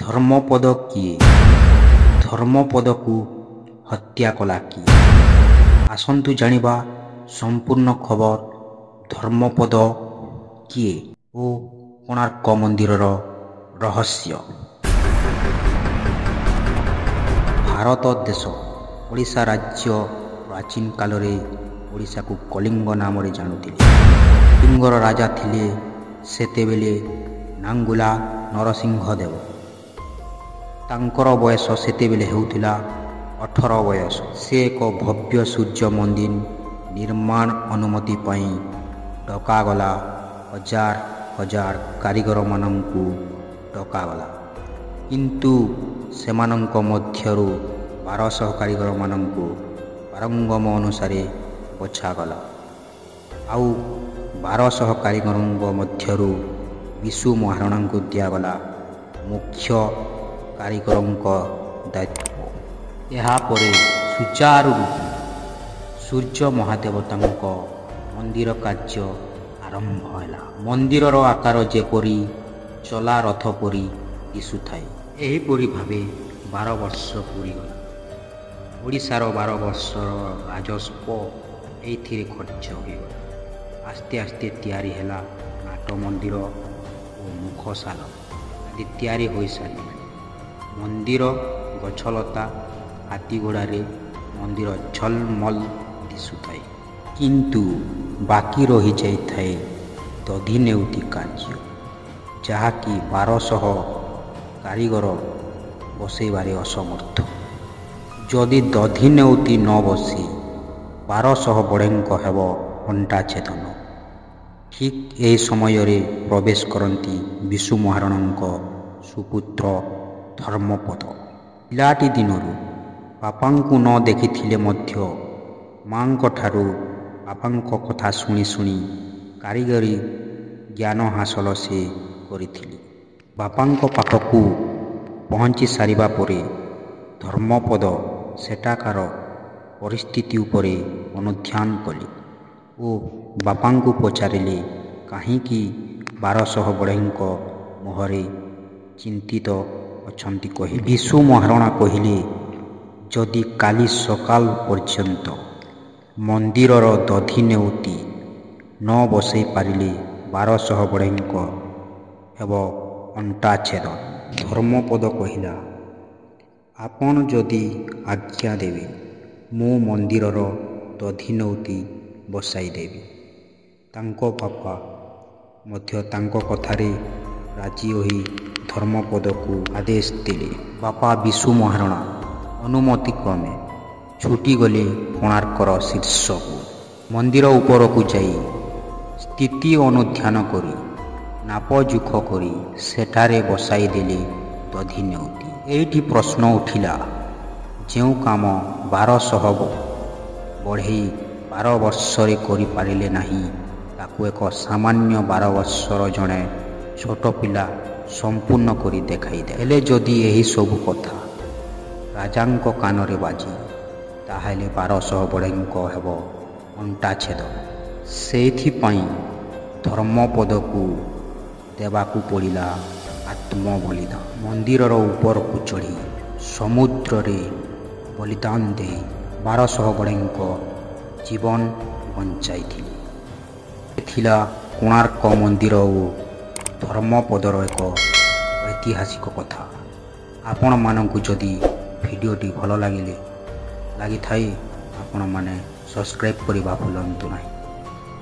ଧର୍ମପଦ କିଏ? ଧର୍ମପଦକୁ ହତ୍ୟା କଲା କିଏ? ଆସନ୍ତୁ ଜାଣିବା ସମ୍ପୂର୍ଣ୍ଣ ଖବର। ଧର୍ମପଦ କିଏ ଓ କୋଣାର୍କ ମନ୍ଦିରର ରହସ୍ୟ। ଭାରତ ଦେଶ ଓଡ଼ିଶା ରାଜ୍ୟ ପ୍ରାଚୀନ କାଳରେ ଓଡ଼ିଶାକୁ କଳିଙ୍ଗ ନାମରେ ଜାଣୁଥିଲେ। କଳିଙ୍ଗର ରାଜା ଥିଲେ ସେତେବେଳେ ନାଙ୍ଗୁଲା ନରସିଂହ ଦେବ। ତାଙ୍କର ବୟସ ସେତେବେଳେ ହେଉଥିଲା 18 ବୟସ। ସେ ଏକ ଭବ୍ୟ ସୂର୍ଯ୍ୟ ମନ୍ଦିର ନିର୍ମାଣ ଅନୁମତି ପାଇଁ ଡକାଗଲା। ହଜାର ହଜାର କାରିଗରମାନଙ୍କୁ ଡକାଗଲା, କିନ୍ତୁ ସେମାନଙ୍କ ମଧ୍ୟରୁ 1200 କାରିଗରମାନଙ୍କୁ ପାରଙ୍ଗମ ଅନୁସାରେ ବଛାଗଲା। ଆଉ 1200 କାରିଗରଙ୍କ ମଧ୍ୟରୁ ବିଶୁ ମହାରଣାଙ୍କୁ ଦିଆଗଲା ମୁଖ୍ୟ କାରିଗରଙ୍କ ଦାୟିତ୍ୱ। ଏହାପରେ ସୁଚାରୁରୂପେ ସୂର୍ଯ୍ୟ ମହାଦେବତାଙ୍କ ମନ୍ଦିର କାର୍ଯ୍ୟ ଆରମ୍ଭ ହେଲା। ମନ୍ଦିରର ଆକାର ଯେପରି ଚଲା ରଥ ପରି ଦିଶୁଥାଏ, ଏହିପରି ଭାବେ 12 ବର୍ଷ ପୂରିଗଲା। ଓଡ଼ିଶାର 12 ବର୍ଷର ରାଜସ୍ୱ ଏଇଥିରେ ଖର୍ଚ୍ଚ ହୋଇଗଲା। ଆସ୍ତେ ଆସ୍ତେ ତିଆରି ହେଲା ନାଟ ମନ୍ଦିର ଓ ମୁଖଶାଳ ଆଦି ତିଆରି ହୋଇସାରିଲା। ମନ୍ଦିର ଗଛଲତା ହାତୀ ଘୋଡ଼ାରେ ମନ୍ଦିର ଝଲମଲ ଦିଶୁଥାଏ, କିନ୍ତୁ ବାକି ରହିଯାଇଥାଏ ଦଧିନେଉତି କାର୍ଯ୍ୟ, ଯାହାକି 1200 କାରିଗର ବସାଇବାରେ ଅସମର୍ଥ। ଯଦି ଦଧିନେଉତି ନ ବସେ 1200 ବଢ଼େଙ୍କ ହେବ ଅଣ୍ଟା ଛେଦନ। ଠିକ୍ ଏହି ସମୟରେ ପ୍ରବେଶ କରନ୍ତି ବିଶୁ ମହାରଣାଙ୍କ ସୁପୁତ୍ର ଧର୍ମପଦ। ପିଲାଟି ଦିନରୁ ବାପାଙ୍କୁ ନ ଦେଖିଥିଲେ ମଧ୍ୟ ମାଆଙ୍କଠାରୁ ବାପାଙ୍କ କଥା ଶୁଣି ଶୁଣି କାରିଗରୀ ଜ୍ଞାନ ହାସଲ ସେ କରିଥିଲେ। ବାପାଙ୍କ ପାଖକୁ ପହଞ୍ଚି ସାରିବା ପରେ ଧର୍ମପଦ ସେଠାକାର ପରିସ୍ଥିତି ଉପରେ ଅନୁଧ୍ୟାନ କଲେ ଓ ବାପାଙ୍କୁ ପଚାରିଲେ, କାହିଁକି 1200 ବଢ଼େଙ୍କ ମୁହଁରେ ଚିନ୍ତିତ ଅଛନ୍ତି କହିଲେ। ବିଶୁ ମହାରଣା କହିଲେ, ଯଦି କାଲି ସକାଳ ପର୍ଯ୍ୟନ୍ତ ମନ୍ଦିରର ଦଧିନେଉତି ନ ବସାଇ ପାରିଲେ 1200 ବଢ଼େଙ୍କ ହେବ ଅଣ୍ଟା ଛେଦନ। ଧର୍ମପଦ କହିଲା, ଆପଣ ଯଦି ଆଜ୍ଞା ଦେବେ ମୁଁ ମନ୍ଦିରର ଦଧିନେଉତି ବସାଇଦେବି। ତାଙ୍କ ବାପା ମଧ୍ୟ ତାଙ୍କ କଥାରେ ରାଜି ହୋଇ ଧର୍ମପଦକୁ ଆଦେଶ ଦେଲେ। ବାପା ବିଶୁ ମହାରଣା ଅନୁମତି କ୍ରମେ ଛୁଟିଗଲେ କୋଣାର୍କର ଶୀର୍ଷକୁ। ମନ୍ଦିର ଉପରକୁ ଯାଇ ସ୍ଥିତି ଅନୁଧ୍ୟାନ କରି ନାପଯୋଖ କରି ସେଠାରେ ବସାଇଦେଲେ ଦଧିନେଉତି। ଏଇଠି ପ୍ରଶ୍ନ ଉଠିଲା, ଯେଉଁ କାମ 1200 ବଢ଼େଇ 12 ବର୍ଷରେ କରିପାରିଲେ ନାହିଁ, ତାକୁ ଏକ ସାମାନ୍ୟ 12 ବର୍ଷର ଜଣେ ଛୋଟ ପିଲା ସମ୍ପୂର୍ଣ୍ଣ କରି ଦେଖାଇଦେଲା। ହେଲେ ଯଦି ଏହି ସବୁ କଥା ରାଜାଙ୍କ କାନରେ ବାଜେ, ତାହେଲେ 1200 ବଢ଼େଙ୍କ ହେବ ଅଣ୍ଟା ଛେଦନ। ସେଇଥିପାଇଁ ଧର୍ମପଦକୁ ଦେବାକୁ ପଡ଼ିଲା ଆତ୍ମବଳିଦାନ। ମନ୍ଦିରର ଉପରକୁ ଚଢ଼ି ସମୁଦ୍ରରେ ବଳିଦାନ ଦେଇ 1200 ବଢ଼େଙ୍କ ଜୀବନ ବଞ୍ଚାଇଥିଲେ। ଏ ଥିଲା କୋଣାର୍କ ମନ୍ଦିର ଓ ଧର୍ମପଦର ଏକ ଐତିହାସିକ କଥା। ଆପଣମାନଙ୍କୁ ଯଦି ଭିଡ଼ିଓଟି ଭଲ ଲାଗିଥାଏ, ଆପଣମାନେ ସବସ୍କ୍ରାଇବ୍ କରିବା ଭୁଲନ୍ତୁ ନାହିଁ।